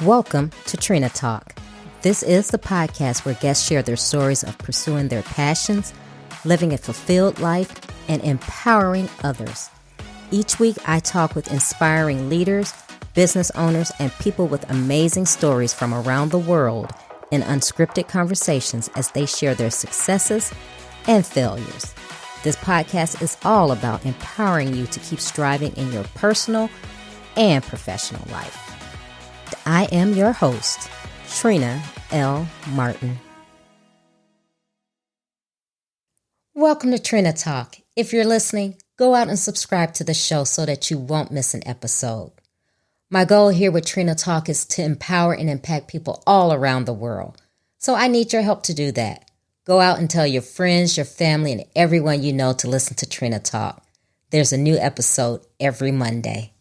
Welcome to Trina Talk. This is the podcast where guests share their stories of pursuing their passions, living a fulfilled life, and empowering others. Each week, I talk with inspiring leaders, business owners, and people with amazing stories from around the world in unscripted conversations as they share their successes and failures. This podcast is all about empowering you to keep striving in your personal and professional life. I am your host, Trina L. Martin. Welcome to Trina Talk. If you're listening, go out and subscribe to the show so that you won't miss an episode. My goal here with Trina Talk is to empower and impact people all around the world. So I need your help to do that. Go out and tell your friends, your family, and everyone you know to listen to Trina Talk. There's a new episode every Monday.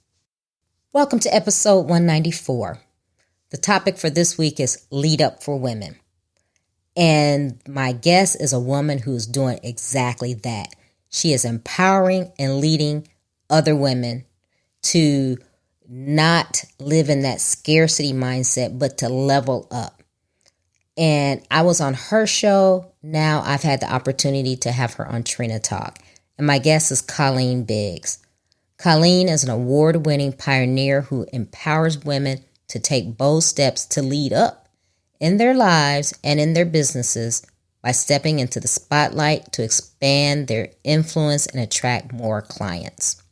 Welcome to episode 194. The topic for this week is Lead Up for Women. And my guest is a woman who's doing exactly that. She is empowering and leading other women to not live in that scarcity mindset, but to level up. And I was on her show. Now I've had the opportunity to have her on Trina Talk. And my guest is Colleen Biggs. Colleen is an award-winning pioneer who empowers women to take bold steps to lead up in their lives and in their businesses by stepping into the spotlight to expand their influence and attract more clients.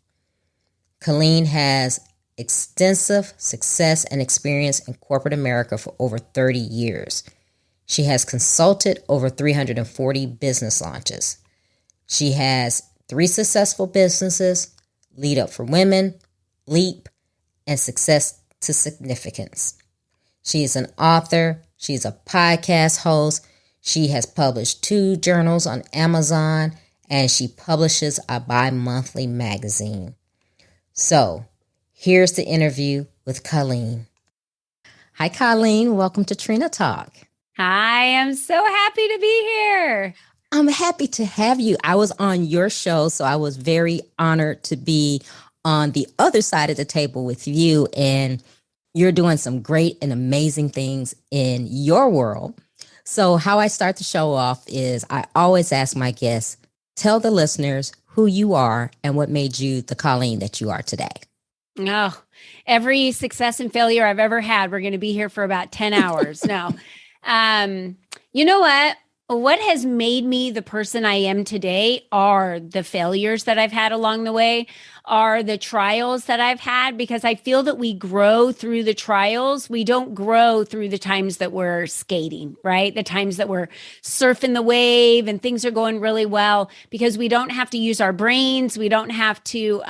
Colleen has extensive success and experience in corporate America for over 30 years. She has consulted over 340 business launches. She has 3 successful businesses: Lead Up for Women, Leap, and Success to Significance. She is an author. She's a podcast host. She has published 2 journals on Amazon, and she publishes a bi-monthly magazine. So here's the interview with Colleen. Hi, Colleen. Welcome to Trina Talk. Hi, I'm so happy to be here. I'm happy to have you. I was on your show, so I was very honored to be on the other side of the table with you, and you're doing some great and amazing things in your world. So how I start the show off is I always ask my guests, tell the listeners who you are and what made you the Colleen that you are today. Oh, every success and failure I've ever had, we're going to be here for about 10 hours. No, you know what? What has made me the person I am today are the failures that I've had along the way, are the trials that I've had, because I feel that we grow through the trials. We don't grow through the times that we're skating, right? The times that we're surfing the wave and things are going really well, because we don't have to use our brains. We don't have to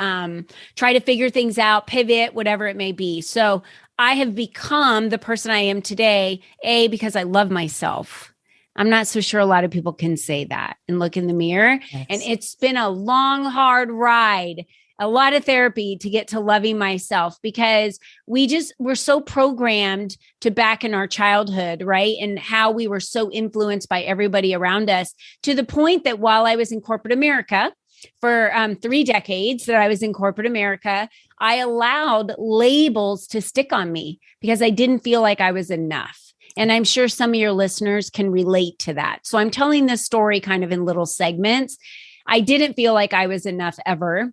try to figure things out, pivot, whatever it may be. So I have become the person I am today, because I love myself. I'm not so sure a lot of people can say that and look in the mirror. Yes. And it's been a long, hard ride, a lot of therapy to get to loving myself, because we're so programmed to back in our childhood, right? And how we were so influenced by everybody around us, to the point that while I was in corporate America, for 3 decades that I was in corporate America, I allowed labels to stick on me because I didn't feel like I was enough. And I'm sure some of your listeners can relate to that. So I'm telling this story kind of in little segments. I didn't feel like I was enough ever.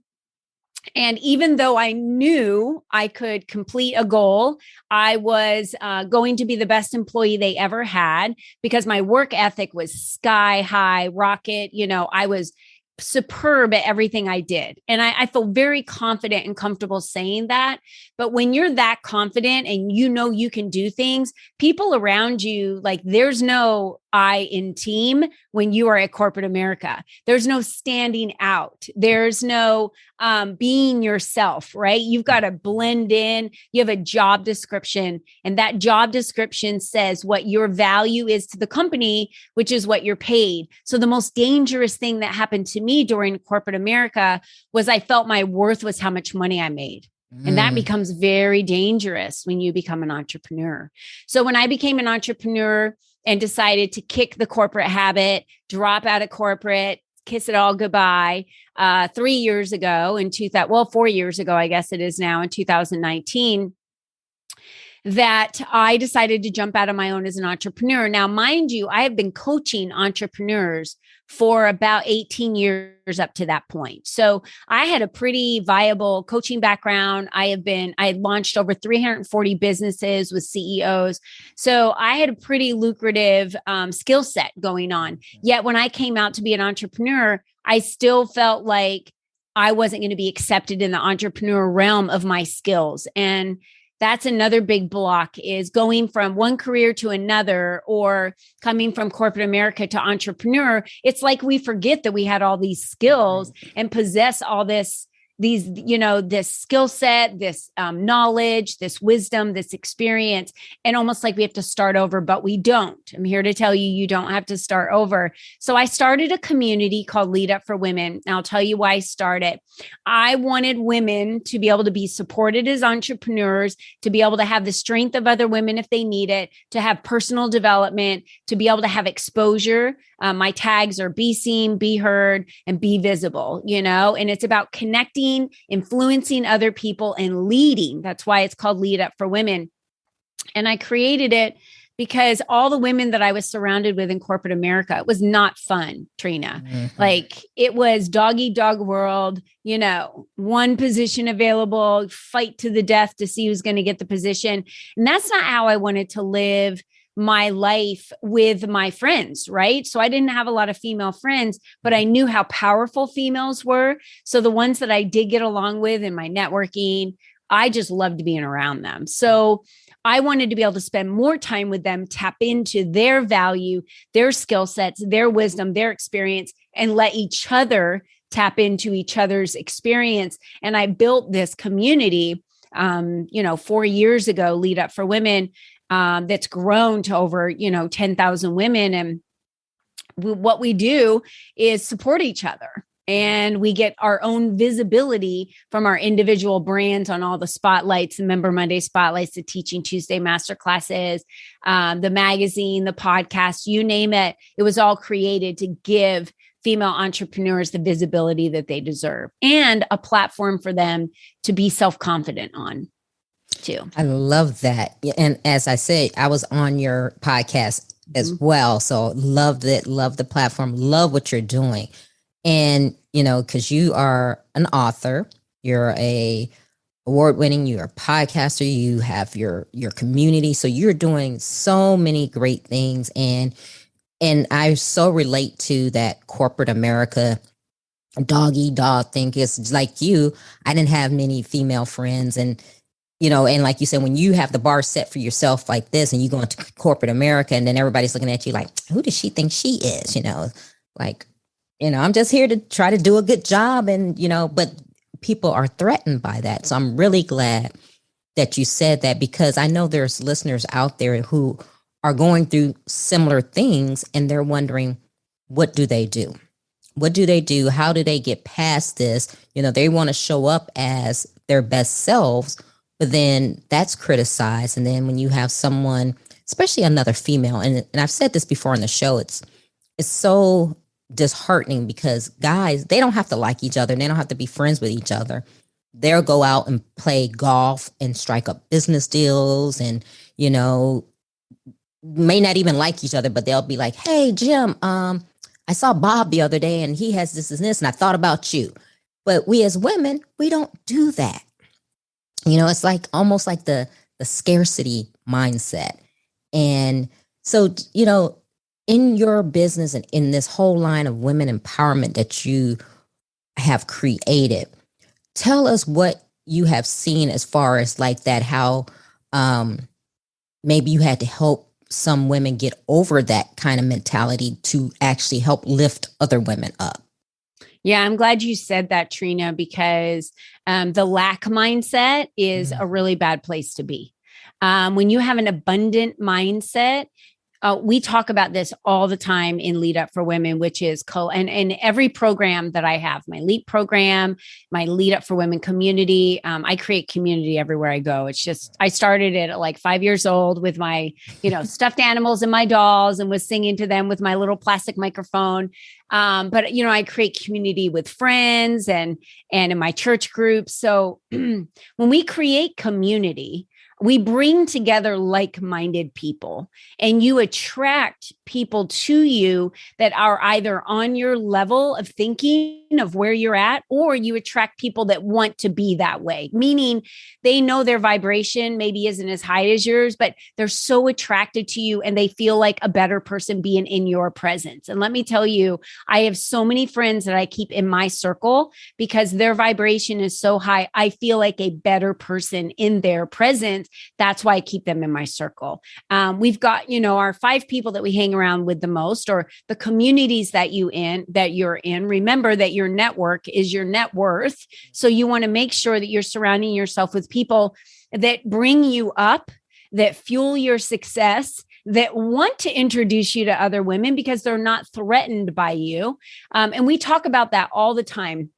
And even though I knew I could complete a goal, I was going to be the best employee they ever had, because my work ethic was sky high, rocket. I was superb at everything I did. And I feel very confident and comfortable saying that. But when you're that confident and you can do things, people around you, like, there's no I in team when you are at corporate America. There's no standing out. There's no being yourself, right? You've got to blend in. You have a job description, and that job description says what your value is to the company, which is what you're paid. So the most dangerous thing that happened to me during corporate America was I felt my worth was how much money I made. And that becomes very dangerous when you become an entrepreneur. So when I became an entrepreneur and decided to kick the corporate habit, drop out of corporate, kiss it all goodbye, 3 years ago 4 years ago, I guess it is now, in 2019, that I decided to jump out on my own as an entrepreneur. Now, mind you, I have been coaching entrepreneurs for about 18 years up to that point. So I had a pretty viable coaching background. I had launched over 340 businesses with CEOs. So I had a pretty lucrative skill set going on. Yet when I came out to be an entrepreneur, I still felt like I wasn't going to be accepted in the entrepreneur realm of my skills. And that's another big block, is going from one career to another, or coming from corporate America to entrepreneur. It's like we forget that we had all these skills and possess all this skill set, this knowledge, this wisdom, this experience, and almost like we have to start over, but we don't. I'm here to tell you, you don't have to start over. So I started a community called Lead Up for Women. And I'll tell you why I started. I wanted women to be able to be supported as entrepreneurs, to be able to have the strength of other women if they need it, to have personal development, to be able to have exposure. My tags are be seen, be heard, and be visible, and it's about connecting, influencing other people, and leading. That's why it's called Lead Up for Women. And I created it because all the women that I was surrounded with in corporate America, it was not fun, Trina. Mm-hmm. Like, it was dog eat dog world, one position available, fight to the death to see who's going to get the position. And that's not how I wanted to live my life with my friends, right? So I didn't have a lot of female friends, but I knew how powerful females were. So the ones that I did get along with in my networking, I just loved being around them. So I wanted to be able to spend more time with them, tap into their value, their skill sets, their wisdom, their experience, and let each other tap into each other's experience. And I built this community, 4 years ago, Lead Up for Women, that's grown to over, 10,000 women. And what we do is support each other. And we get our own visibility from our individual brands on all the spotlights, the Member Monday spotlights, the Teaching Tuesday masterclasses, the magazine, the podcast, you name it. It was all created to give female entrepreneurs the visibility that they deserve and a platform for them to be self-confident on too. I love that. And as I said, I was on your podcast as well. So loved it, love the platform, love what you're doing. And, because you are an author, you're a award-winning, you're a podcaster, you have your community. So you're doing so many great things. And I so relate to that corporate America dog eat dog thing. It's like you, I didn't have many female friends. And and like you said, when you have the bar set for yourself like this and you go into corporate America and then everybody's looking at you like, who does she think she is? I'm just here to try to do a good job. And, but people are threatened by that. So I'm really glad that you said that, because I know there's listeners out there who are going through similar things and they're wondering, what do they do? What do they do? How do they get past this? They want to show up as their best selves, but then that's criticized. And then when you have someone, especially another female, and I've said this before on the show, it's so disheartening, because guys, they don't have to like each other. They don't have to be friends with each other. They'll go out and play golf and strike up business deals and, may not even like each other, but they'll be like, hey, Jim, I saw Bob the other day and he has this and this, and I thought about you. But we as women, we don't do that. It's like almost like the scarcity mindset. And so, in your business and in this whole line of women empowerment that you have created, tell us what you have seen as far as like that, how maybe you had to help some women get over that kind of mentality to actually help lift other women up. Yeah, I'm glad you said that, Trina, because the lack mindset is a really bad place to be. When you have an abundant mindset, we talk about this all the time in Lead Up for Women, which is and every program that I have, my LEAP program, my Lead Up for Women community. I create community everywhere I go. It's just, I started it at like 5 years old with my, stuffed animals and my dolls, and was singing to them with my little plastic microphone. But I create community with friends and in my church group. So when we create community, we bring together like-minded people, and you attract people to you that are either on your level of thinking of where you're at, or you attract people that want to be that way, meaning they know their vibration maybe isn't as high as yours, but they're so attracted to you and they feel like a better person being in your presence. And let me tell you, I have so many friends that I keep in my circle because their vibration is so high. I feel like a better person in their presence. That's why I keep them in my circle. We've got, our 5 people that we hang around with the most, or the communities that you're in. Remember that your network is your net worth. So you want to make sure that you're surrounding yourself with people that bring you up, that fuel your success, that want to introduce you to other women because they're not threatened by you. And we talk about that all the time.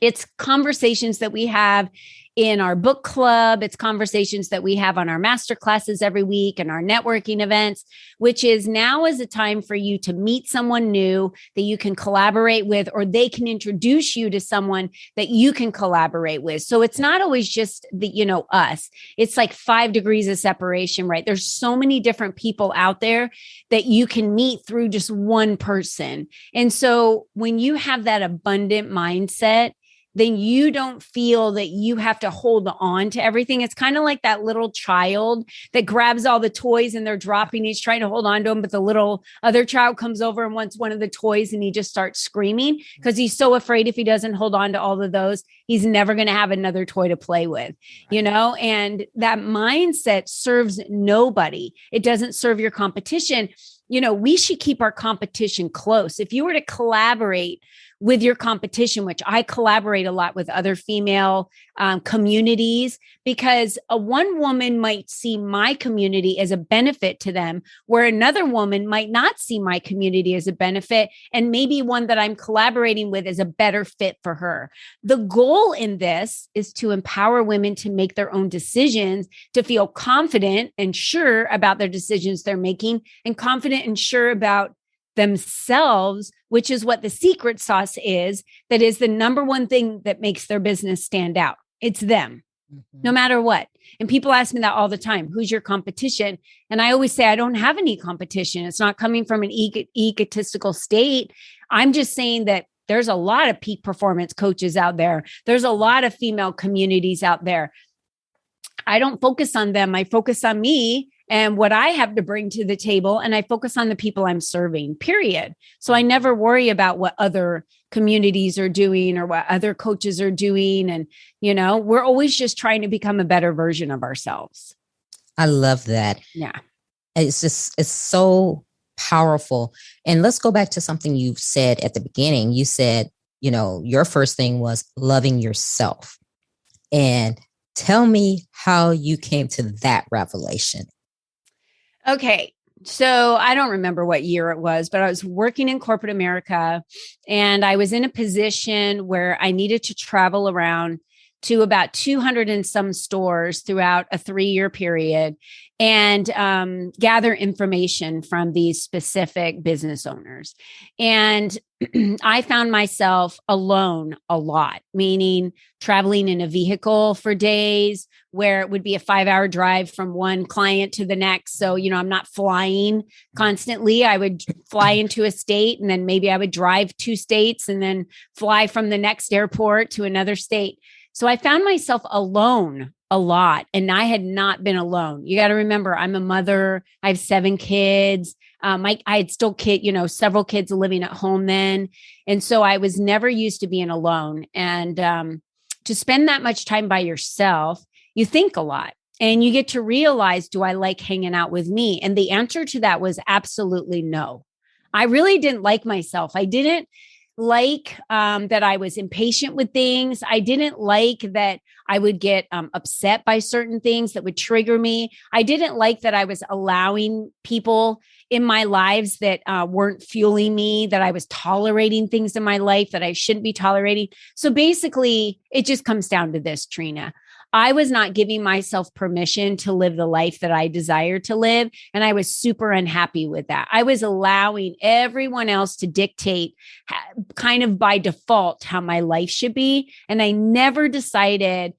It's conversations that we have in our book club. It's conversations that we have on our master classes every week and our networking events, which is now is a time for you to meet someone new that you can collaborate with, or they can introduce you to someone that you can collaborate with. So it's not always just us. It's like 5 degrees of separation, right? There's so many different people out there that you can meet through just one person. And so when you have that abundant mindset, then you don't feel that you have to hold on to everything. It's kind of like that little child that grabs all the toys and they're dropping. He's trying to hold on to them, but the little other child comes over and wants one of the toys and he just starts screaming because he's so afraid if he doesn't hold on to all of those, he's never going to have another toy to play with, and that mindset serves nobody. It doesn't serve your competition. We should keep our competition close. If you were to collaborate with your competition, which I collaborate a lot with other female communities, because one woman might see my community as a benefit to them, where another woman might not see my community as a benefit, and maybe one that I'm collaborating with is a better fit for her. The goal in this is to empower women to make their own decisions, to feel confident and sure about their decisions they're making, and confident and sure about themselves, which is what the secret sauce is. That is the number one thing that makes their business stand out. It's them, no matter what. And people ask me that all the time. Who's your competition? And I always say, I don't have any competition. It's not coming from an egotistical state. I'm just saying that there's a lot of peak performance coaches out there. There's a lot of female communities out there. I don't focus on them. I focus on me and what I have to bring to the table. And I focus on the people I'm serving, period. So I never worry about what other communities are doing or what other coaches are doing. And, we're always just trying to become a better version of ourselves. I love that. Yeah. It's so powerful. And let's go back to something you said at the beginning. You said, your first thing was loving yourself. And tell me how you came to that revelation. Okay. So I don't remember what year it was, but I was working in corporate America and I was in a position where I needed to travel around to about 200 and some stores throughout a 3-year period and gather information from these specific business owners. And I found myself alone a lot, meaning traveling in a vehicle for days where it would be a 5-hour drive from one client to the next. So, I'm not flying constantly. I would fly into a state and then maybe I would drive 2 states and then fly from the next airport to another state. So I found myself alone a lot, and I had not been alone. You got to remember, I'm a mother. I have 7 kids. I had still several kids living at home then. And so I was never used to being alone. And to spend that much time by yourself, you think a lot and you get to realize, do I like hanging out with me? And the answer to that was absolutely no. I really didn't like myself. I didn't like that I was impatient with things. I didn't like that I would get upset by certain things that would trigger me. I didn't like that I was allowing people in my lives that weren't fueling me, that I was tolerating things in my life that I shouldn't be tolerating. So basically, it just comes down to this, Trina. I was not giving myself permission to live the life that I desire to live. And I was super unhappy with that. I was allowing everyone else to dictate kind of by default how my life should be. And I never decided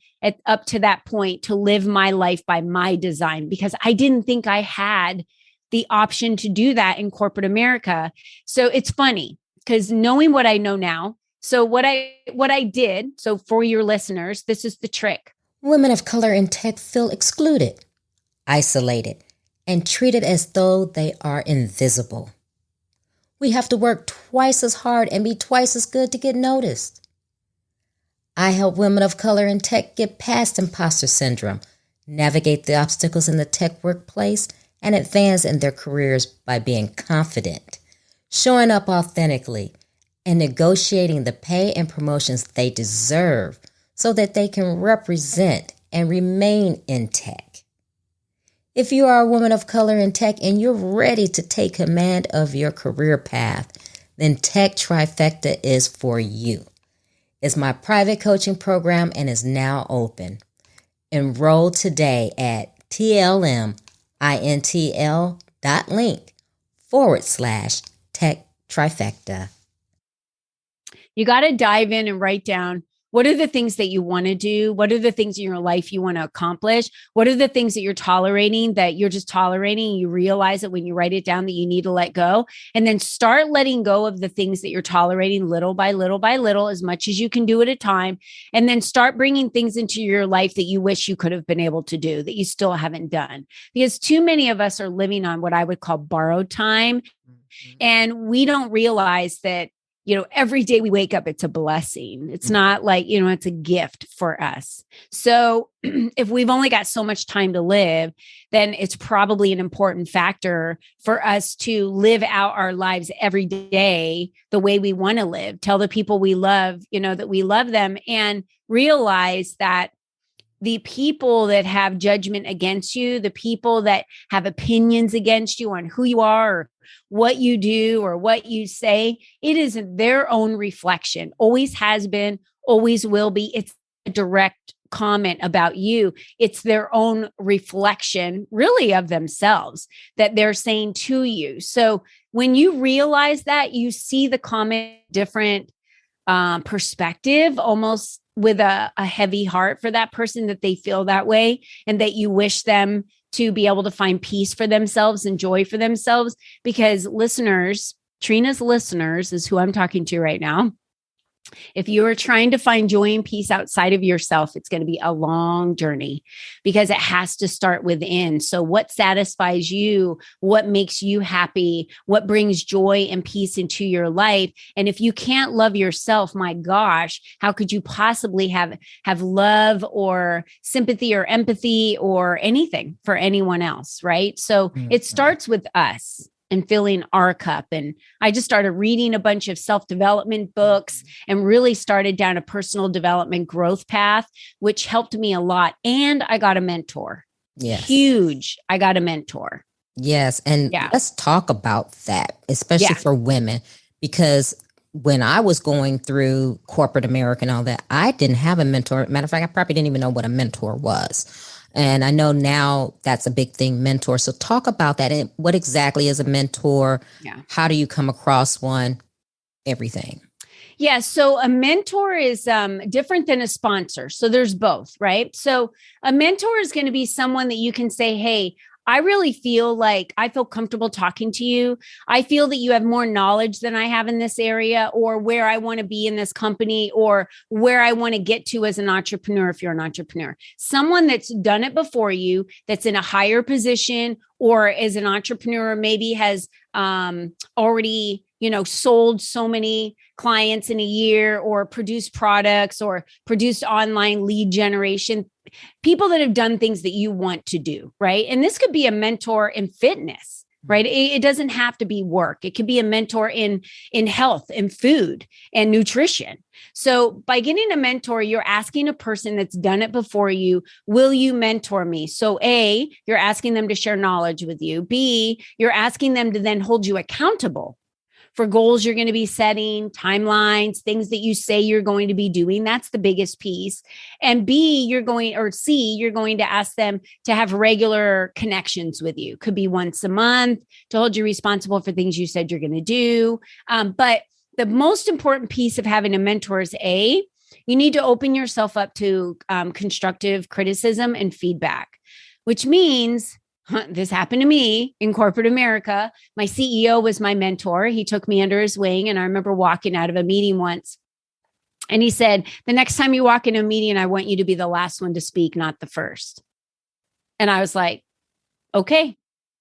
up to that point to live my life by my design, because I didn't think I had the option to do that in corporate America. So it's funny because knowing what I know now, so what I did, so for your listeners, this is the trick. Women of color in tech feel excluded, isolated, and treated as though they are invisible. We have to work twice as hard and be twice as good to get noticed. I help women of color in tech get past imposter syndrome, navigate the obstacles in the tech workplace, and advance in their careers by being confident, showing up authentically, and negotiating the pay and promotions they deserve so that they can represent and remain in tech. If you are a woman of color in tech and you're ready to take command of your career path, then Tech Trifecta is for you. It's my private coaching program and is now open. Enroll today at tlmintl.link/Tech Trifecta. You got to dive in and write down, what are the things that you want to do? What are the things in your life you want to accomplish? What are the things that you're tolerating that you're just tolerating? You realize it when you write it down that you need to let go, and then start letting go of the things that you're tolerating little by little by little, as much as you can do at a time. And then start bringing things into your life that you wish you could have been able to do that you still haven't done. Because too many of us are living on what I would call borrowed time. And we don't realize that, every day we wake up, it's a blessing. It's not like, it's a gift for us. So if we've only got so much time to live, then it's probably an important factor for us to live out our lives every day the way we want to live. Tell the people we love, that we love them, and realize that the people that have judgment against you, the people that have opinions against you on who you are, or what you do, or what you say, it is their own reflection. Always has been, always will be. It's a direct comment about you. It's their own reflection, really, of themselves that they're saying to you. So when you realize that, you see the comment different perspective, almost with a heavy heart for that person, that they feel that way, and that you wish them to be able to find peace for themselves and joy for themselves. Because listeners, Trina's listeners is who I'm talking to right now. If you are trying to find joy and peace outside of yourself, it's going to be a long journey, because it has to start within. So what satisfies you? What makes you happy? What brings joy and peace into your life? And if you can't love yourself, my gosh, how could you possibly have love or sympathy or empathy or anything for anyone else, right? So it starts with us and filling our cup. And I just started reading a bunch of self-development books and really started down a personal development growth path, which helped me a lot. And I got a mentor. Yes. Huge. I got a mentor. Yes. And let's talk about that, especially for women, because when I was going through corporate America and all that, I didn't have a mentor. Matter of fact, I probably didn't even know what a mentor was. And I know now that's a big thing, mentor. So talk about that. And what exactly is a mentor? Yeah. How do you come across one? Everything. Yeah. So a mentor is different than a sponsor. So there's both, right? So a mentor is going to be someone that you can say, hey, I really feel like I feel comfortable talking to you. I feel that you have more knowledge than I have in this area, or where I want to be in this company, or where I want to get to as an entrepreneur. If you're an entrepreneur, someone that's done it before you, that's in a higher position, or as an entrepreneur, maybe has already, sold so many clients in a year, or produced products, or produced online lead generation. People that have done things that you want to do, right? And this could be a mentor in fitness, right? It doesn't have to be work. It could be a mentor in health and food and nutrition. So by getting a mentor, you're asking a person that's done it before you, will you mentor me? So A, you're asking them to share knowledge with you. B, you're asking them to then hold you accountable for goals you're going to be setting, timelines, things that you say you're going to be doing. That's the biggest piece. And C, you're going to ask them to have regular connections with you. Could be once a month to hold you responsible for things you said you're going to do. But the most important piece of having a mentor is you need to open yourself up to constructive criticism and feedback, which means this happened to me in corporate America. My CEO was my mentor. He took me under his wing. And I remember walking out of a meeting once. And he said, the next time you walk into a meeting, I want you to be the last one to speak, not the first. And I was like, okay.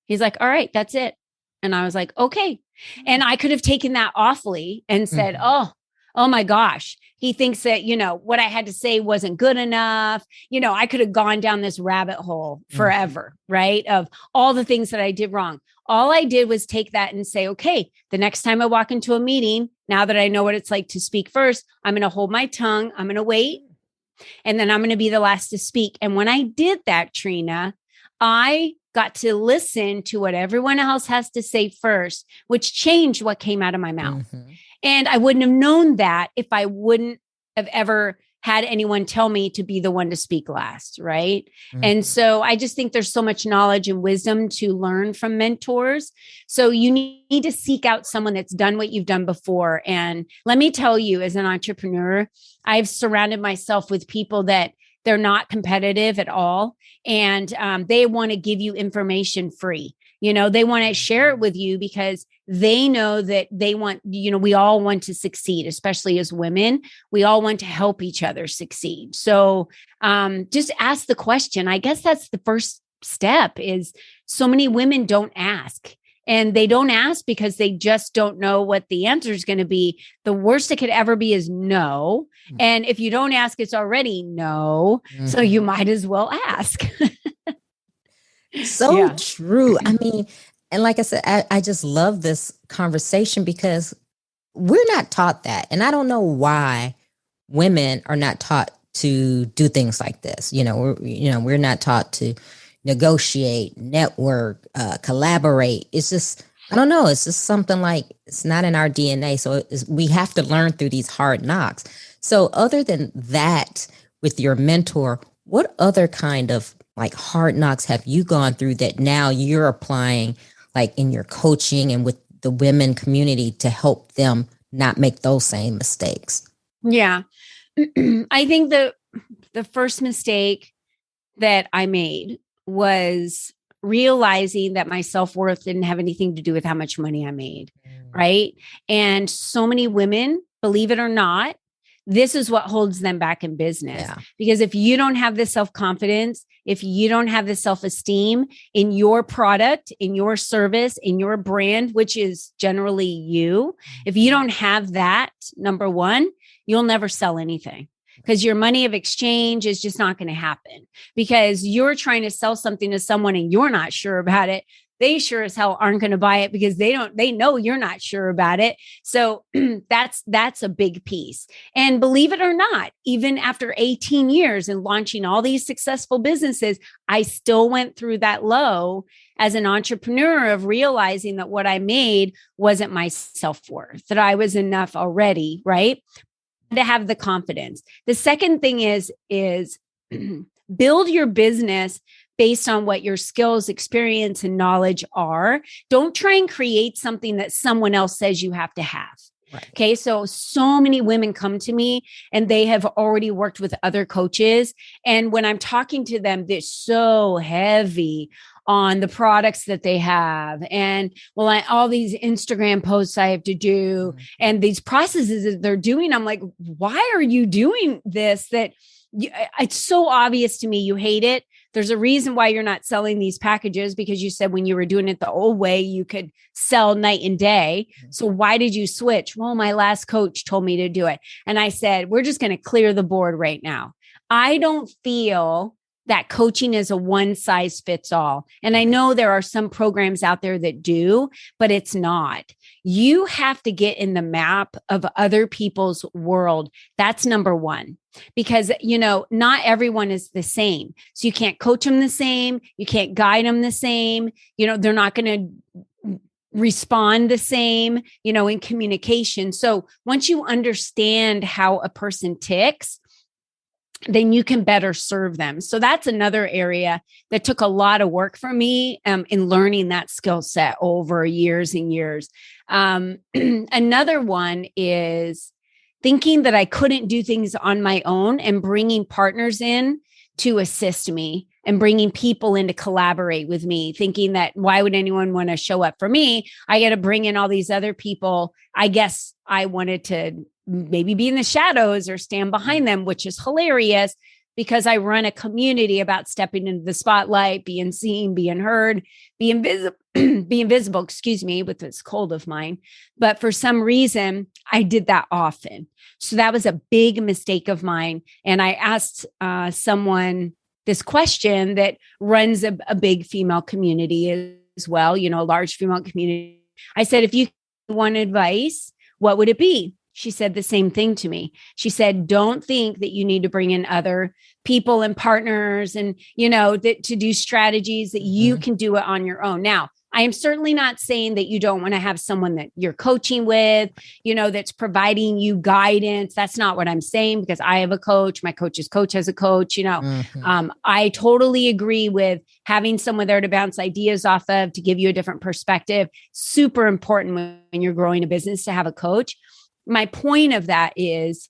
He's like, all right, that's it. And I was like, okay. And I could have taken that awfully and said, oh my gosh, he thinks that, what I had to say wasn't good enough. I could have gone down this rabbit hole forever, right? Of all the things that I did wrong. All I did was take that and say, okay, the next time I walk into a meeting, now that I know what it's like to speak first, I'm going to hold my tongue. I'm going to wait. And then I'm going to be the last to speak. And when I did that, Trina, I got to listen to what everyone else has to say first, which changed what came out of my mouth. And I wouldn't have known that if I wouldn't have ever had anyone tell me to be the one to speak last, right? And so I just think there's so much knowledge and wisdom to learn from mentors. So you need to seek out someone that's done what you've done before. And let me tell you, as an entrepreneur, I've surrounded myself with people that they're not competitive at all. And they want to give you information free. They want to share it with you because they know that they want, we all want to succeed, especially as women. We all want to help each other succeed. So just ask the question. I guess that's the first step. Is so many women don't ask. And they don't ask because they just don't know what the answer is going to be. The worst it could ever be is no. And if you don't ask, it's already no. So you might as well ask. So true. I mean, and like I said, I just love this conversation because we're not taught that. And I don't know why women are not taught to do things like this. We're not taught to negotiate, network, collaborate. It's just, I don't know. It's just something like it's not in our DNA. So we have to learn through these hard knocks. So other than that, with your mentor, what other kind of like hard knocks have you gone through that now you're applying like in your coaching and with the women community to help them not make those same mistakes? Yeah. I think the first mistake that I made was realizing that my self-worth didn't have anything to do with how much money I made. Right. And so many women, believe it or not, this is what holds them back in business. Because if you don't have the self-confidence, if you don't have the self-esteem in your product, in your service, in your brand, which is generally you, if you don't have that, number one, you'll never sell anything. Because your money of exchange is just not going to happen because you're trying to sell something to someone and you're not sure about it. They sure as hell aren't going to buy it because they know you're not sure about it. So that's a big piece. And believe it or not, even after 18 years and launching all these successful businesses, I still went through that low as an entrepreneur of realizing that what I made wasn't my self-worth, that I was enough already, right? To have the confidence. The second thing is build your business based on what your skills, experience, and knowledge are. Don't try and create something that someone else says you have to have. Right. Okay. So many women come to me and they have already worked with other coaches. And when I'm talking to them, they're so heavy on the products that they have. And all these Instagram posts I have to do and these processes that they're doing. I'm like, why are you doing this? It's so obvious to me. You hate it. There's a reason why you're not selling these packages because you said when you were doing it the old way, you could sell night and day. So why did you switch? Well, my last coach told me to do it. And I said, we're just going to clear the board right now. I don't feel that coaching is a one size fits all. And I know there are some programs out there that do, but it's not. You have to get in the map of other people's world. That's number one, because, not everyone is the same. So you can't coach them the same. You can't guide them the same. They're not going to respond the same, in communication. So once you understand how a person ticks, then you can better serve them. So that's another area that took a lot of work for me in learning that skill set over years and years. Another one is thinking that I couldn't do things on my own and bringing partners in to assist me and bringing people in to collaborate with me, thinking that why would anyone want to show up for me? I got to bring in all these other people. I guess I wanted to maybe be in the shadows or stand behind them, which is hilarious because I run a community about stepping into the spotlight, being seen, being heard, being visible, excuse me, with this cold of mine. But for some reason, I did that often. So that was a big mistake of mine. And I asked someone this question that runs a big female community as well, a large female community. I said, if you want advice, what would it be? She said the same thing to me. She said, don't think that you need to bring in other people and partners and, that to do strategies that you can do it on your own. Now, I am certainly not saying that you don't want to have someone that you're coaching with, that's providing you guidance. That's not what I'm saying because I have a coach. My coach's coach has a coach, I totally agree with having someone there to bounce ideas off of, to give you a different perspective. Super important when you're growing a business to have a coach. My point of that is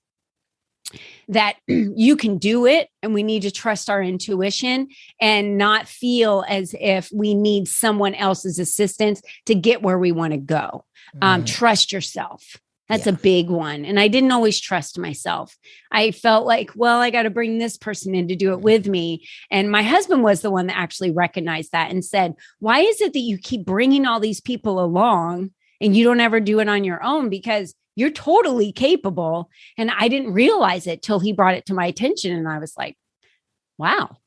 that you can do it and we need to trust our intuition and not feel as if we need someone else's assistance to get where we want to go. Trust yourself. That's a big one. And I didn't always trust myself. I felt like, well, I got to bring this person in to do it with me. And my husband was the one that actually recognized that and said, why is it that you keep bringing all these people along and you don't ever do it on your own? Because you're totally capable. And I didn't realize it till he brought it to my attention. And I was like, wow,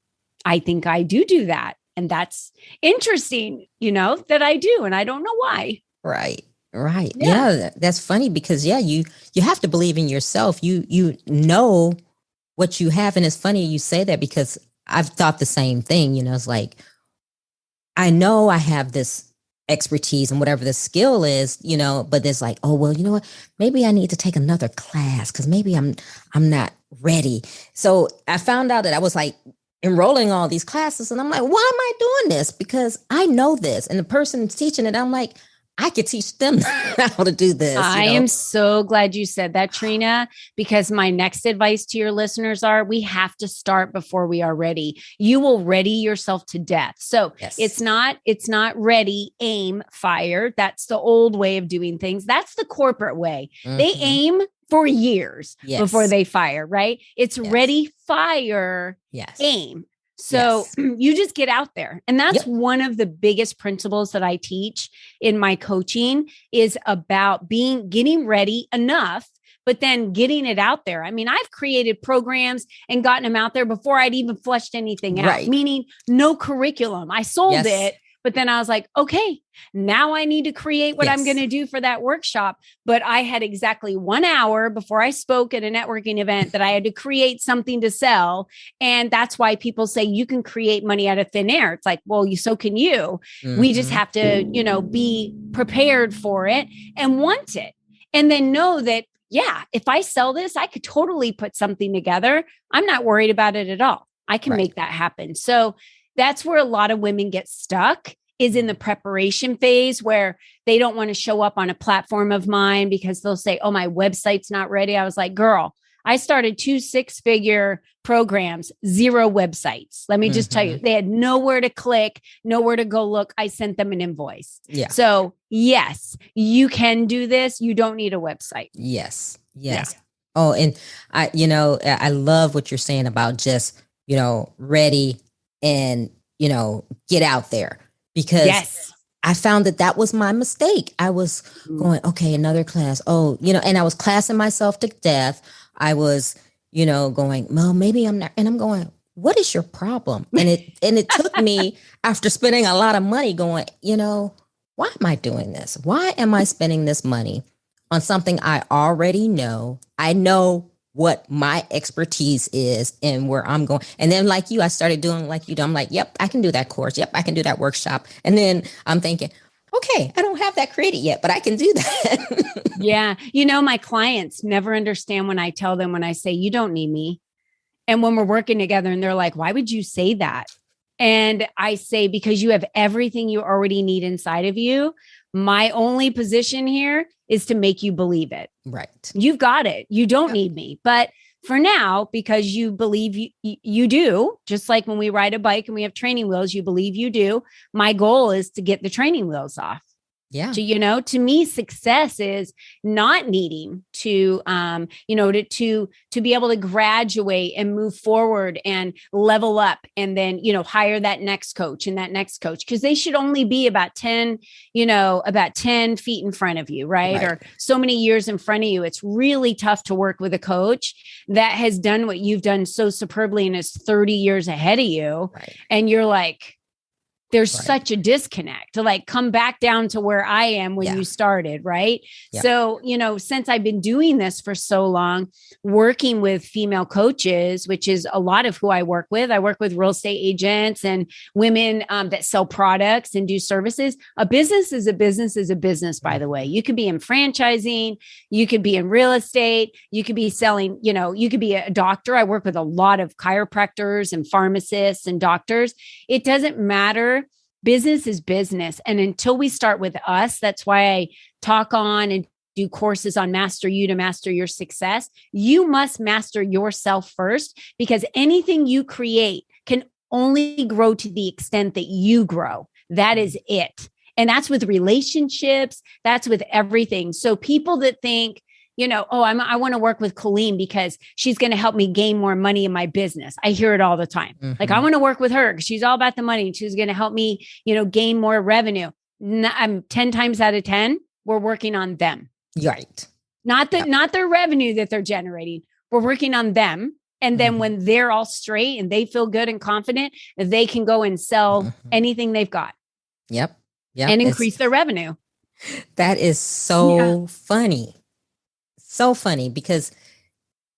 I think I do that. And that's interesting, that I do. And I don't know why. Right. Yeah. That's funny because, you have to believe in yourself. You know what you have. And it's funny you say that because I've thought the same thing. It's like, I know I have this expertise and whatever the skill is, but there's like, oh, well, you know what? Maybe I need to take another class because maybe I'm not ready. So I found out that I was like enrolling all these classes and I'm like, why am I doing this? Because I know this. And the person teaching it, I'm like, I could teach them how to do this. I am so glad you said that, Trina, because my next advice to your listeners are we have to start before we are ready. You will ready yourself to death. So it's not ready, aim, fire. That's the old way of doing things. That's the corporate way. They aim for years before they fire, right? It's ready, fire, aim. So you just get out there. And that's one of the biggest principles that I teach in my coaching is about getting ready enough, but then getting it out there. I mean, I've created programs and gotten them out there before I'd even fleshed anything out, meaning no curriculum. I sold it, but then I was like, okay, now I need to create what I'm going to do for that workshop. But I had exactly 1 hour before I spoke at a networking event that I had to create something to sell. And that's why people say you can create money out of thin air. It's like, well, so can you. We just have to, be prepared for it and want it. And then know that, if I sell this, I could totally put something together. I'm not worried about it at all. I can make that happen. So that's where a lot of women get stuck is in the preparation phase where they don't want to show up on a platform of mine because they'll say, oh, my website's not ready. I was like, girl, I started 2 6-figure programs, 0 websites. Let me just tell you, they had nowhere to click, nowhere to go look. I sent them an invoice. So yes, you can do this. You don't need a website. Yes. Oh, and I love what you're saying about just, ready and, get out there because I found that was my mistake. I was going, okay, another class. Oh, and I was classing myself to death. I was, going, well, maybe I'm not. And I'm going, what is your problem? And it took me after spending a lot of money going, why am I doing this? Why am I spending this money on something I already know? I know what my expertise is and where I'm going. And then like you, I started doing like you do. I'm like, yep, I can do that course. Yep, I can do that workshop. And then I'm thinking, Okay, I don't have that created yet, but I can do that. Yeah. You know, my clients never understand when I tell them, when I say, you don't need me. And when we're working together and they're like, why would you say that? And I say, because you have everything you already need inside of you. My only position here is to make you believe it. Right. You've got it. You don't need me. But for now, because you believe you do, just like when we ride a bike and we have training wheels, you believe you do. My goal is to get the training wheels off. Yeah. To me, success is not needing to, to be able to graduate and move forward and level up and then, hire that next coach and that next coach, because they should only be about 10 feet in front of you, right? Or so many years in front of you. It's really tough to work with a coach that has done what you've done so superbly and is 30 years ahead of you. Right. And you're like, there's such a disconnect to like come back down to where I am when you started. Right. Yeah. So, since I've been doing this for so long, working with female coaches, which is a lot of who I work with real estate agents and women that sell products and do services. A business is a business, by the way. You could be in franchising, you could be in real estate, you could be selling, you could be a doctor. I work with a lot of chiropractors and pharmacists and doctors. It doesn't matter. Business is business. And until we start with us, that's why I talk on and do courses on Master You to master your success. You must master yourself first, because anything you create can only grow to the extent that you grow. That is it. And that's with relationships. That's with everything. So people that think, I want to work with Colleen because she's going to help me gain more money in my business. I hear it all the time. Mm-hmm. Like, I want to work with her because she's all about the money and she's going to help me, gain more revenue. I'm 10 times out of 10, we're working on them. Right. Not their revenue that they're generating. We're working on them. And then when they're all straight and they feel good and confident, they can go and sell anything they've got. Yep. And increase their revenue. That is so funny. So funny, because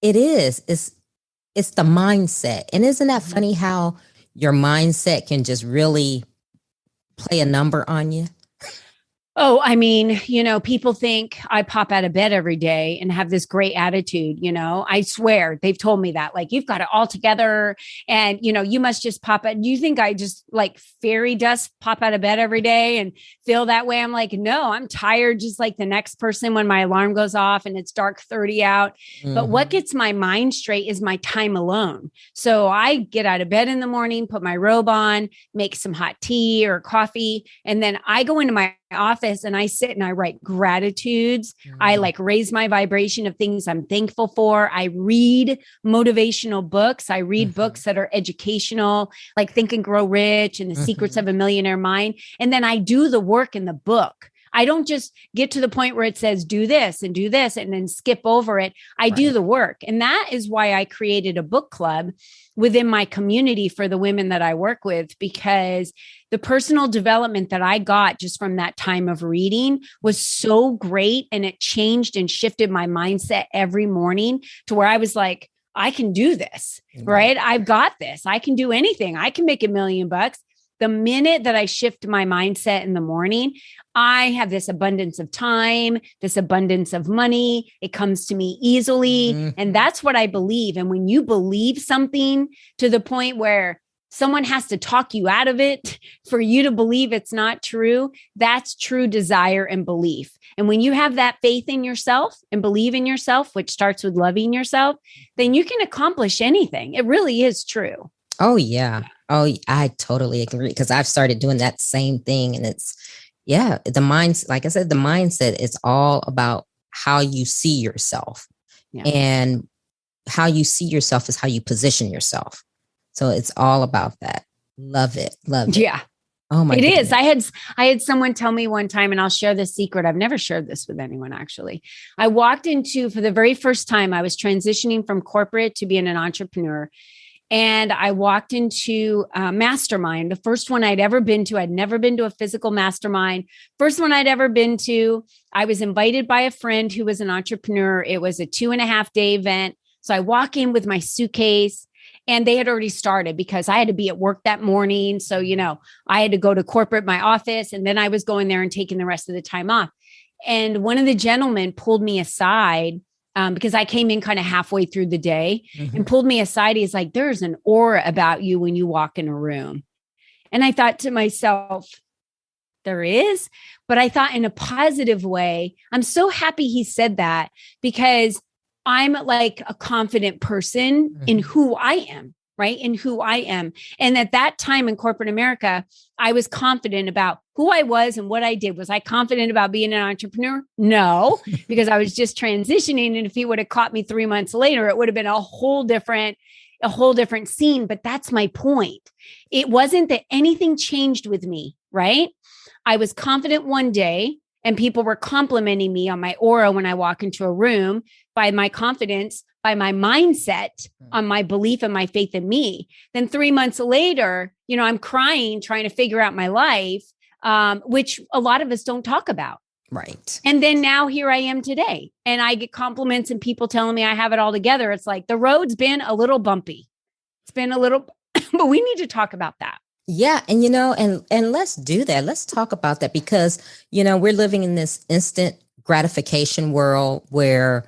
it's the mindset. And isn't that funny how your mindset can just really play a number on you? Oh, I mean, people think I pop out of bed every day and have this great attitude. I swear they've told me that, like, you've got it all together and, you must just pop out. You think I just like fairy dust pop out of bed every day and feel that way? I'm like, no, I'm tired. Just like the next person when my alarm goes off and it's dark 30 out. Mm-hmm. But what gets my mind straight is my time alone. So I get out of bed in the morning, put my robe on, make some hot tea or coffee. And then I go into my office and I sit and I write gratitudes. I like raise my vibration of things I'm thankful for. I read motivational books. I read books that are educational, like Think and Grow Rich and The Secrets of a Millionaire Mind. And then I do the work in the book. I don't just get to the point where it says, do this and then skip over it. I do the work. And that is why I created a book club within my community for the women that I work with, because the personal development that I got just from that time of reading was so great. And it changed and shifted my mindset every morning to where I was like, I can do this, right? I've got this. I can do anything. I can make $1 million. The minute that I shift my mindset in the morning, I have this abundance of time, this abundance of money. It comes to me easily. And that's what I believe. And when you believe something to the point where someone has to talk you out of it for you to believe it's not true, that's true desire and belief. And when you have that faith in yourself and believe in yourself, which starts with loving yourself, then you can accomplish anything. It really is true. Oh, yeah. Oh, I totally agree, because I've started doing that same thing. And it's, the mindset, like I said, the mindset is all about how you see yourself. Yeah. And how you see yourself is how you position yourself. So it's all about that. Love it. Love it. Yeah. Oh my goodness. Is. I had someone tell me one time, and I'll share this secret. I've never shared this with anyone, actually. I walked into, for the very first time, I was transitioning from corporate to being an entrepreneur. And I walked into a mastermind, the first one I'd ever been to. I'd never been to a physical mastermind. First one I'd ever been to. I was invited by a friend who was an entrepreneur. It was a 2.5-day event. So I walk in with my suitcase And they had already started because I had to be at work that morning. So, I had to go to corporate, my office, and then I was going there and taking the rest of the time off. And one of the gentlemen pulled me aside because I came in kind of halfway through the day and pulled me aside. He's like, there's an aura about you when you walk in a room. And I thought to myself, there is, but I thought in a positive way. I'm so happy he said that because I'm like a confident person in who I am, right? In who I am. And at that time in corporate America, I was confident about who I was and what I did. Was I confident about being an entrepreneur? No, because I was just transitioning. And if he would have caught me 3 months later, it would have been a whole different scene. But that's my point. It wasn't that anything changed with me, right? I was confident one day and people were complimenting me on my aura when I walk into a room by my confidence, by my mindset, on my belief and my faith in me. Then 3 months later, I'm crying, trying to figure out my life, which a lot of us don't talk about. Right. And then now here I am today and I get compliments and people telling me I have it all together. It's like the road's been a little bumpy. It's been a little, but we need to talk about that. Yeah. And, and let's do that. Let's talk about that because, we're living in this instant gratification world where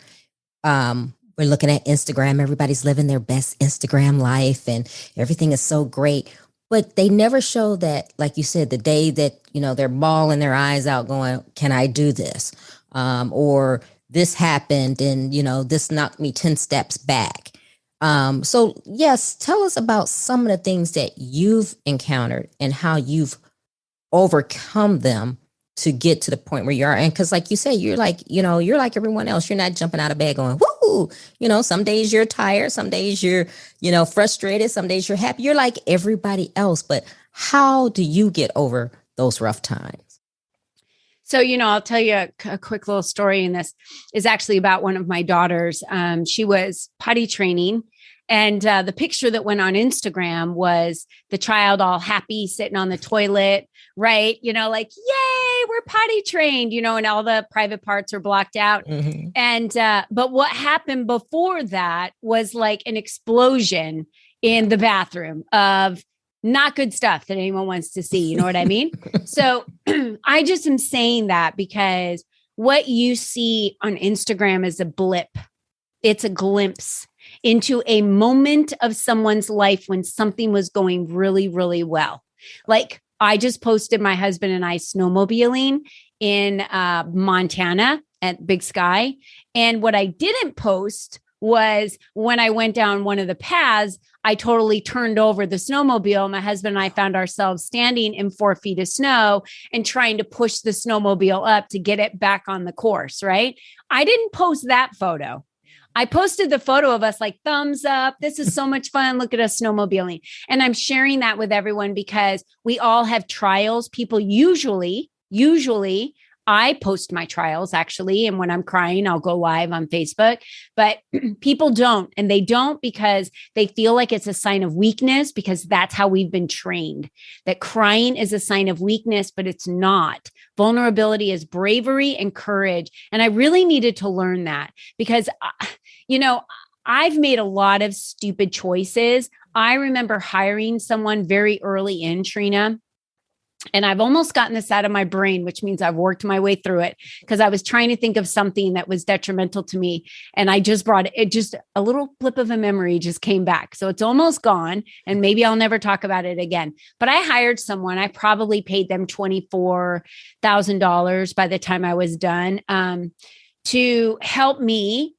we're looking at Instagram. Everybody's living their best Instagram life and everything is so great. But they never show that, like you said, the day that, they're bawling their eyes out going, can I do this? Or this happened and, this knocked me 10 steps back. So yes, tell us about some of the things that you've encountered and how you've overcome them to get to the point where you are. And because like you say, you're like everyone else. You're not jumping out of bed going, woo, some days you're tired. Some days you're, frustrated. Some days you're happy. You're like everybody else. But how do you get over those rough times? So, I'll tell you a quick little story. And this is actually about one of my daughters. She was potty training. And the picture that went on Instagram was the child all happy sitting on the toilet, right? Like, yay, we're potty trained, and all the private parts are blocked out. Mm-hmm. And but what happened before that was like an explosion in the bathroom of not good stuff that anyone wants to see. You know what I mean? So I just am saying that because what you see on Instagram is a blip. It's a glimpse into a moment of someone's life when something was going really, really well. Like I just posted my husband and I snowmobiling in Montana at Big Sky. And what I didn't post was when I went down one of the paths, I totally turned over the snowmobile. My husband and I found ourselves standing in 4 feet of snow and trying to push the snowmobile up to get it back on the course, right? I didn't post that photo. I posted the photo of us like thumbs up. This is so much fun. Look at us snowmobiling. And I'm sharing that with everyone because we all have trials. People usually I post my trials actually. And when I'm crying, I'll go live on Facebook, but people don't. And they don't because they feel like it's a sign of weakness because that's how we've been trained, that crying is a sign of weakness, but it's not. Vulnerability is bravery and courage. And I really needed to learn that because, I've made a lot of stupid choices. I remember hiring someone very early in, Trina. And I've almost gotten this out of my brain, which means I've worked my way through it because I was trying to think of something that was detrimental to me. And I just brought it, just a little blip of a memory just came back. So it's almost gone and maybe I'll never talk about it again. But I hired someone, I probably paid them $24,000 by the time I was done to help me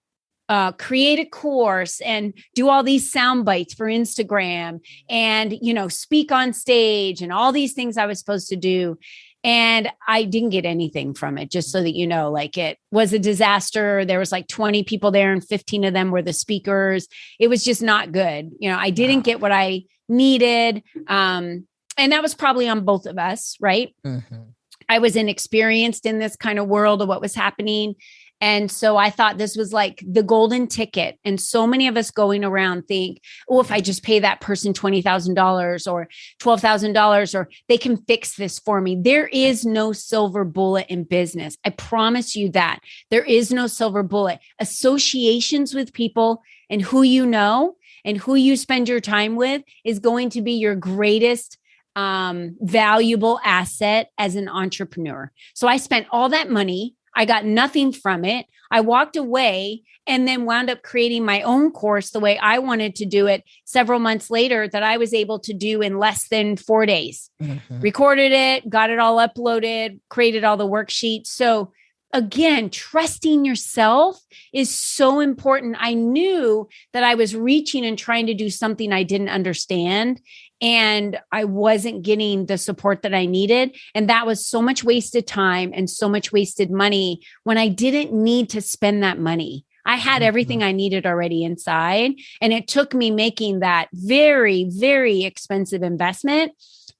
create a course and do all these sound bites for Instagram and, speak on stage and all these things I was supposed to do. And I didn't get anything from it, just so that like it was a disaster. There was like 20 people there and 15 of them were the speakers. It was just not good. I didn't get what I needed. And that was probably on both of us, right? Mm-hmm. I was inexperienced in this kind of world of what was happening. And so I thought this was like the golden ticket. And so many of us going around think, oh, if I just pay that person $20,000 or $12,000, or they can fix this for me. There is no silver bullet in business. I promise you that. There is no silver bullet. Associations with people and who you know and who you spend your time with is going to be your greatest valuable asset as an entrepreneur. So I spent all that money. I got nothing from it. I walked away and then wound up creating my own course the way I wanted to do it several months later, that I was able to do in less than 4 days. Recorded it, got it all uploaded, created all the worksheets. So again, trusting yourself is so important. I knew that I was reaching and trying to do something I didn't understand, and I wasn't getting the support that I needed. And that was so much wasted time and so much wasted money when I didn't need to spend that money. I had everything I needed already inside. And it took me making that very, very expensive investment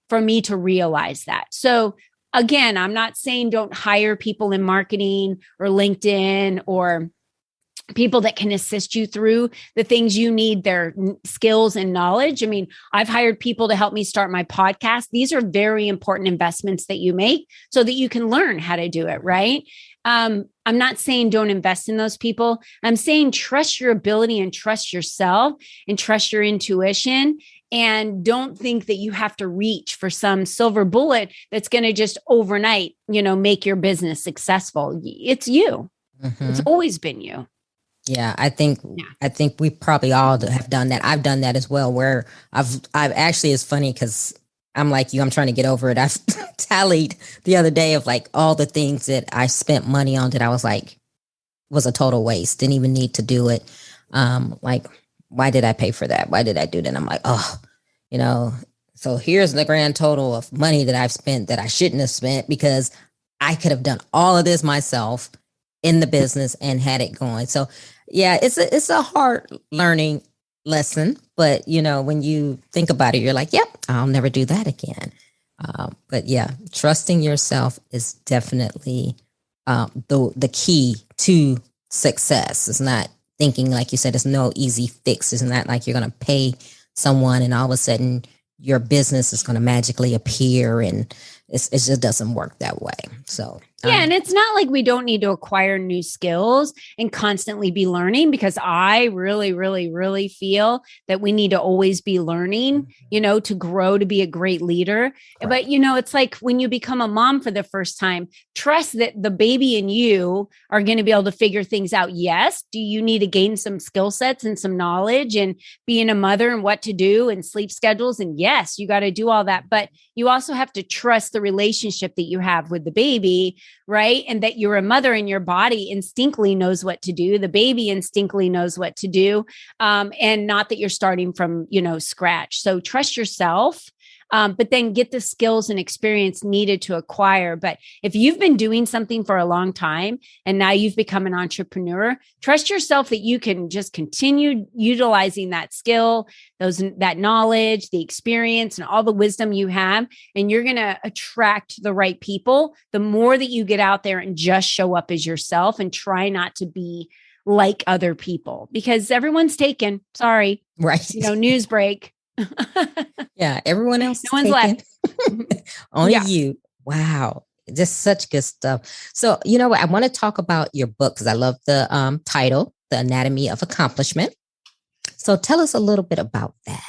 for me to realize that. So again, I'm not saying don't hire people in marketing or LinkedIn or people that can assist you through the things you need, their skills and knowledge. I mean, I've hired people to help me start my podcast. These are very important investments that you make so that you can learn how to do it, right? I'm not saying don't invest in those people. I'm saying trust your ability and trust yourself and trust your intuition. And don't think that you have to reach for some silver bullet that's going to just overnight, make your business successful. It's you. It's always been you. Yeah, I think we probably all have done that. I've done that as well, where I've actually, it's funny because I'm like you, I'm trying to get over it. I've tallied the other day of like all the things that I spent money on that I was like, was a total waste. Didn't even need to do it. Like, why did I pay for that? Why did I do that? And I'm like, so here's the grand total of money that I've spent that I shouldn't have spent, because I could have done all of this myself in the business and had it going. So yeah, it's a hard learning lesson, but when you think about it, you're like, yep, I'll never do that again. But yeah, trusting yourself is definitely the key to success. It's not thinking, like you said, it's no easy fix. It's not like you're going to pay someone and all of a sudden your business is going to magically appear, and it just doesn't work that way. So yeah, and it's not like we don't need to acquire new skills and constantly be learning, because I really, really, really feel that we need to always be learning, to grow, to be a great leader. Right. But, it's like when you become a mom for the first time, trust that the baby and you are going to be able to figure things out. Yes. Do you need to gain some skill sets and some knowledge and being a mother and what to do and sleep schedules? And yes, you got to do all that. But you also have to trust the relationship that you have with the baby, right? And that you're a mother and your body instinctively knows what to do. The baby instinctively knows what to do. And not that you're starting from, scratch. So trust yourself. But then get the skills and experience needed to acquire. But if you've been doing something for a long time and now you've become an entrepreneur, trust yourself that you can just continue utilizing that skill, that knowledge, the experience, and all the wisdom you have. And you're going to attract the right people. The more that you get out there and just show up as yourself and try not to be like other people, because everyone's taken. Sorry. Right. News break. Yeah, everyone else. No one's left. Only you. Wow. Just such good stuff. So, what? I want to talk about your book because I love the title, The Anatomy of Accomplishment. So tell us a little bit about that.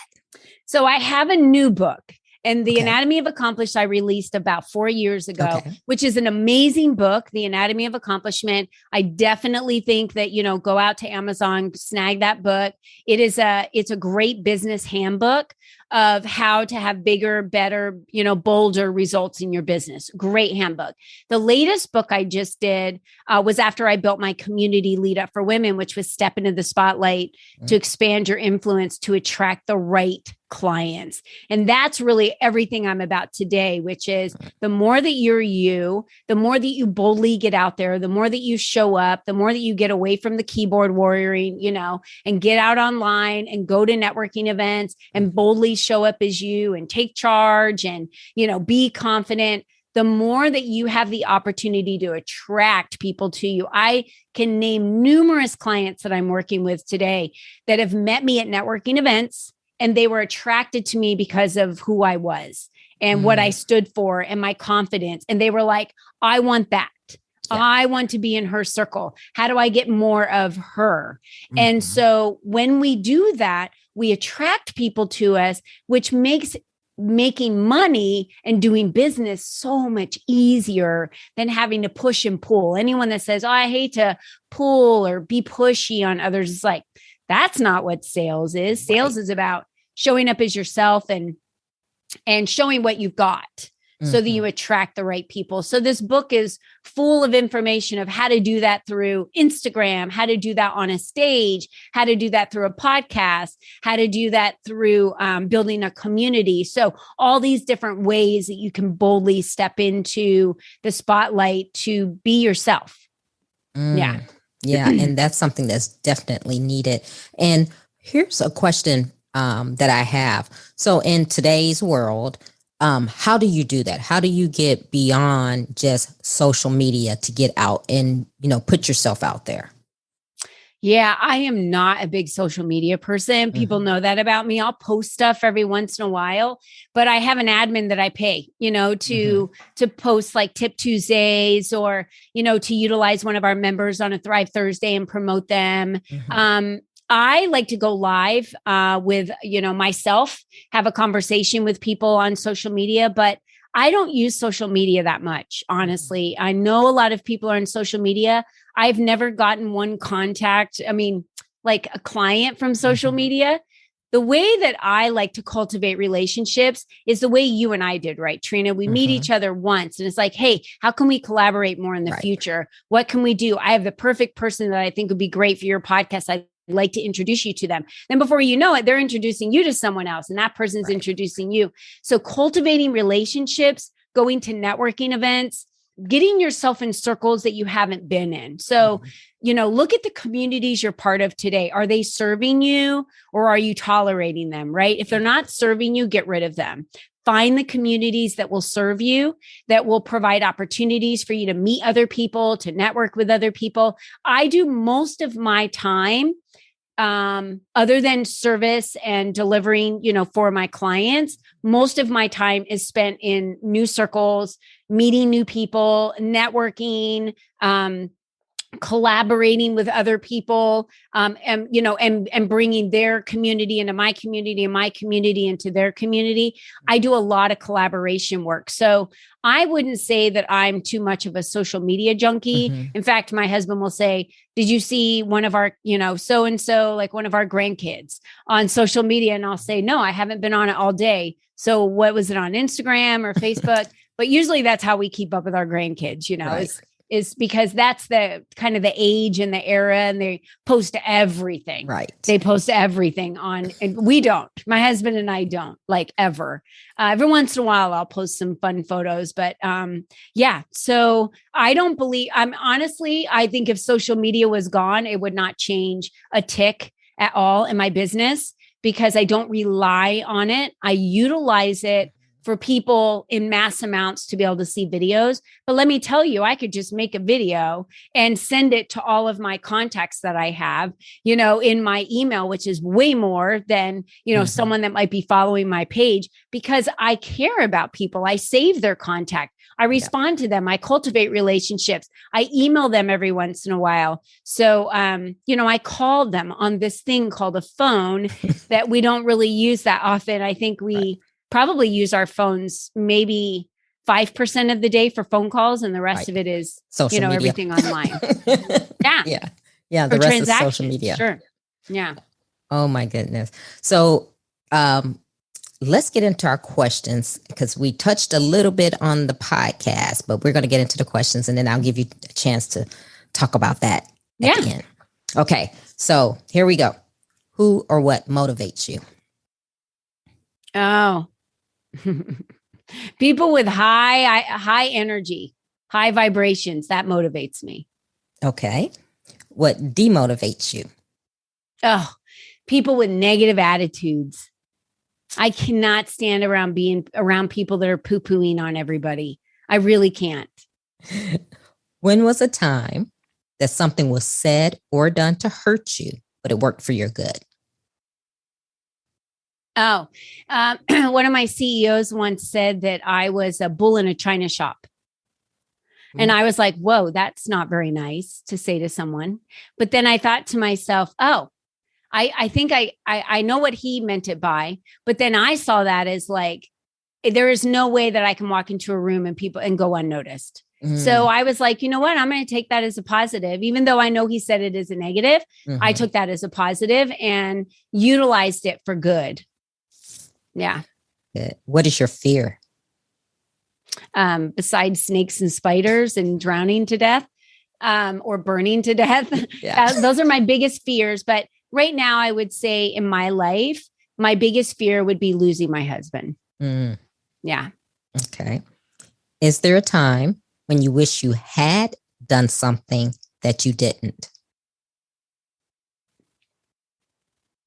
So I have a new book. And The Anatomy of Accomplishment I released about 4 years ago, which is an amazing book, The Anatomy of Accomplishment. I definitely think that, go out to Amazon, snag that book. It's a great business handbook of how to have bigger, better, bolder results in your business. Great handbook. The latest book I just did was after I built my community Lead Up for Women, which was Step into the Spotlight to expand your influence to attract the right clients. And that's really everything I'm about today, which is the more that you're you, the more that you boldly get out there, the more that you show up, the more that you get away from the keyboard warrioring, and get out online and go to networking events and boldly show up as you and take charge and, be confident. The more that you have the opportunity to attract people to you. I can name numerous clients that I'm working with today that have met me at networking events, and they were attracted to me because of who I was and what I stood for and my confidence. And they were like, I want that. Yeah. I want to be in her circle. How do I get more of her? And so when we do that, we attract people to us, which makes making money and doing business so much easier than having to push and pull. Anyone that says, oh, I hate to pull or be pushy on others, is like, that's not what sales is. Sales is about showing up as yourself and showing what you've got so that you attract the right people. So this book is full of information of how to do that through Instagram, how to do that on a stage, how to do that through a podcast, how to do that through building a community. So all these different ways that you can boldly step into the spotlight to be yourself. Yeah. Yeah. And that's something that's definitely needed. And here's a question that I have. So in today's world, how do you do that? How do you get beyond just social media to get out and, put yourself out there? Yeah, I am not a big social media person. People know that about me. I'll post stuff every once in a while, but I have an admin that I pay, to post like Tip Tuesdays or, to utilize one of our members on a Thrive Thursday and promote them. I like to go live with, myself, have a conversation with people on social media, but I don't use social media that much, honestly. I know a lot of people are on social media. I've never gotten one contact, like a client from social media. The way that I like to cultivate relationships is the way you and I did, right, Trina? We meet each other once and it's like, hey, how can we collaborate more in the future? What can we do? I have the perfect person that I think would be great for your podcast. I'd like to introduce you to them. Then before you know it, they're introducing you to someone else and that person's introducing you. So cultivating relationships, going to networking events, getting yourself in circles that you haven't been in. So, look at the communities you're part of today. Are they serving you or are you tolerating them, right? If they're not serving you, get rid of them. Find the communities that will serve you, that will provide opportunities for you to meet other people, to network with other people. I do most of my time, other than service and delivering, for my clients, most of my time is spent in new circles, meeting new people, networking, collaborating with other people, and bringing their community into my community and my community into their community. I do a lot of collaboration work. So I wouldn't say that I'm too much of a social media junkie. In fact, my husband will say, did you see one of our, so-and-so, like one of our grandkids on social media? And I'll say, no, I haven't been on it all day. So what was it, on Instagram or Facebook? But usually that's how we keep up with our grandkids, is because that's the kind of the age and the era, and they post everything. Right. They post everything on, and we don't. My husband and I don't, like, ever. Every once in a while, I'll post some fun photos, but yeah. So I don't believe. I think if social media was gone, it would not change a tick at all in my business because I don't rely on it. I utilize it for people in mass amounts to be able to see videos. But let me tell you, I could just make a video and send it to all of my contacts that I have, in my email, which is way more than, someone that might be following my page, because I care about people. I save their contact. I respond to them. I cultivate relationships. I email them every once in a while. So, I call them on this thing called a phone that we don't really use that often. I think we probably use our phones maybe 5% of the day for phone calls, and the rest of it is social media. Everything online. Yeah. The rest is social media. Sure. Yeah. Oh my goodness. So let's get into our questions, because we touched a little bit on the podcast, but we're going to get into the questions, and then I'll give you a chance to talk about that at the end. Okay. So here we go. Who or what motivates you? Oh, people with high energy, high vibrations, that motivates me. Okay. What demotivates you? Oh, people with negative attitudes. I cannot stand being around people that are poo-pooing on everybody. I really can't. When was a time that something was said or done to hurt you, but it worked for your good? Oh, one of my CEOs once said that I was a bull in a china shop. And I was like, whoa, that's not very nice to say to someone. But then I thought to myself, I I think I know what he meant it by, but then I saw that as like, there is no way that I can walk into a room and people and go unnoticed. So I was like, you know what? I'm going to take that as a positive, even though I know he said it is a negative. I took that as a positive and utilized it for good. Yeah. Good. What is your fear? Besides snakes and spiders and drowning to death, or burning to death. Yeah. Those are my biggest fears. But right now, I would say in my life, my biggest fear would be losing my husband. Yeah. Okay. Is there a time when you wish you had done something that you didn't?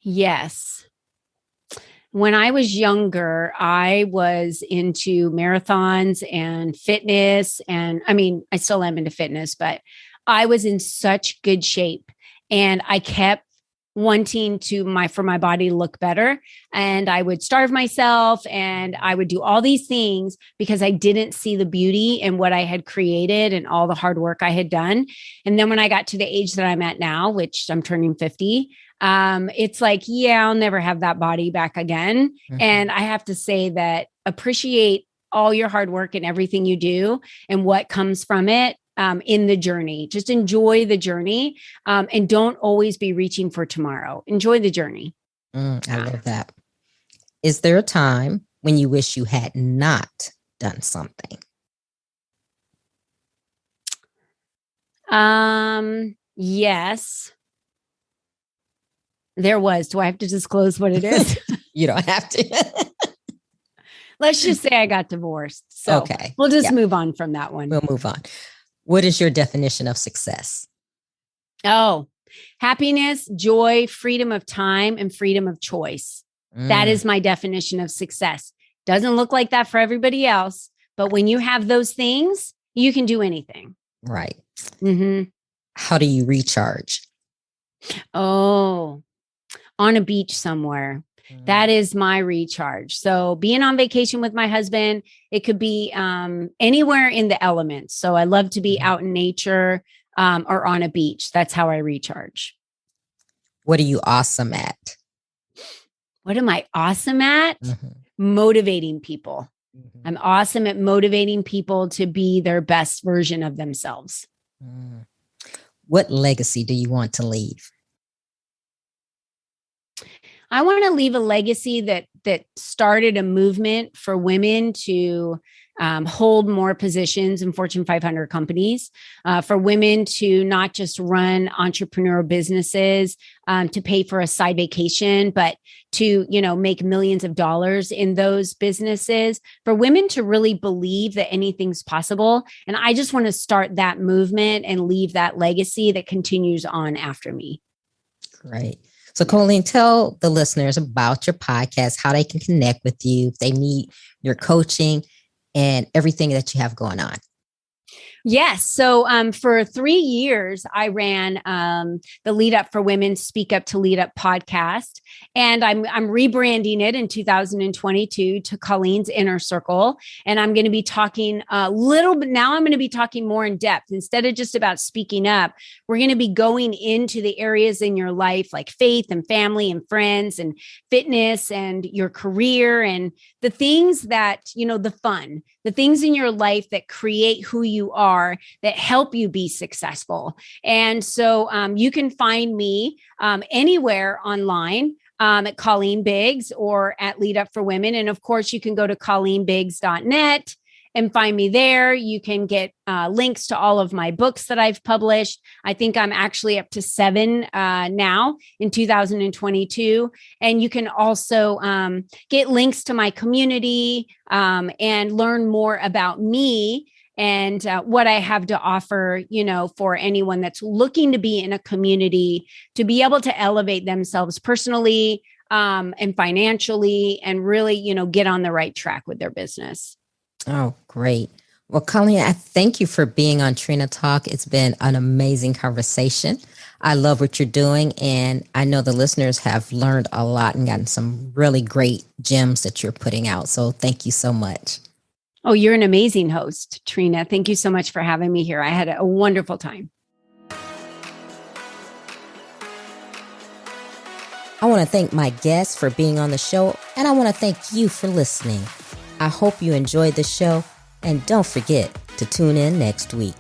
Yes. When I was younger, I was into marathons and fitness. And I mean, I still am into fitness, but I was in such good shape. And I kept wanting for my body to look better. And I would starve myself and I would do all these things because I didn't see the beauty in what I had created and all the hard work I had done. And then when I got to the age that I'm at now, which I'm turning 50, it's like, yeah, I'll never have that body back again. And I have to say that appreciate all your hard work and everything you do and what comes from it. In the journey, just enjoy the journey, and don't always be reaching for tomorrow. Enjoy the journey. I love that. Is there a time when you wish you had not done something? Yes, there was. Do I have to disclose what it is? You don't have to. Let's just say I got divorced. So okay, we'll just move on from that one. We'll move on. What is your definition of success? Oh, happiness, joy, freedom of time, and freedom of choice. That is my definition of success. Doesn't look like that for everybody else, but when you have those things, you can do anything. Right. How do you recharge? Oh, on a beach somewhere. That is my recharge. So being on vacation with my husband, it could be anywhere in the elements. So I love to be out in nature or on a beach. That's how I recharge. What are you awesome at? What am I awesome at? Motivating people. I'm awesome at motivating people to be their best version of themselves. What legacy do you want to leave? I want to leave a legacy that started a movement for women to hold more positions in Fortune 500 companies, for women to not just run entrepreneurial businesses to pay for a side vacation, but to, make millions of dollars in those businesses, for women to really believe that anything's possible. And I just want to start that movement and leave that legacy that continues on after me. Great. So Colleen, tell the listeners about your podcast, how they can connect with you, if they need your coaching and everything that you have going on. Yes. So for 3 years, I ran the Lead Up for Women Speak Up to Lead Up podcast. And I'm rebranding it in 2022 to Colleen's Inner Circle. And I'm going to be talking a little bit now. I'm going to be talking more in depth instead of just about speaking up. We're going to be going into the areas in your life like faith and family and friends and fitness and your career and the things that, the things in your life that create who you are, that help you be successful. And so you can find me anywhere online at Colleen Biggs or at Lead Up for Women. And of course, you can go to ColleenBiggs.net and find me there. You can get links to all of my books that I've published. I think I'm actually up to 7 now in 2022. And you can also get links to my community and learn more about me and what I have to offer, for anyone that's looking to be in a community to be able to elevate themselves personally and financially and really, get on the right track with their business. Oh, great. Well, Colleen, I thank you for being on Trina Talk. It's been an amazing conversation. I love what you're doing, and I know the listeners have learned a lot and gotten some really great gems that you're putting out. So thank you so much. Oh, you're an amazing host, Trina. Thank you so much for having me here. I had a wonderful time. I want to thank my guests for being on the show, and I want to thank you for listening. I hope you enjoyed the show, and don't forget to tune in next week.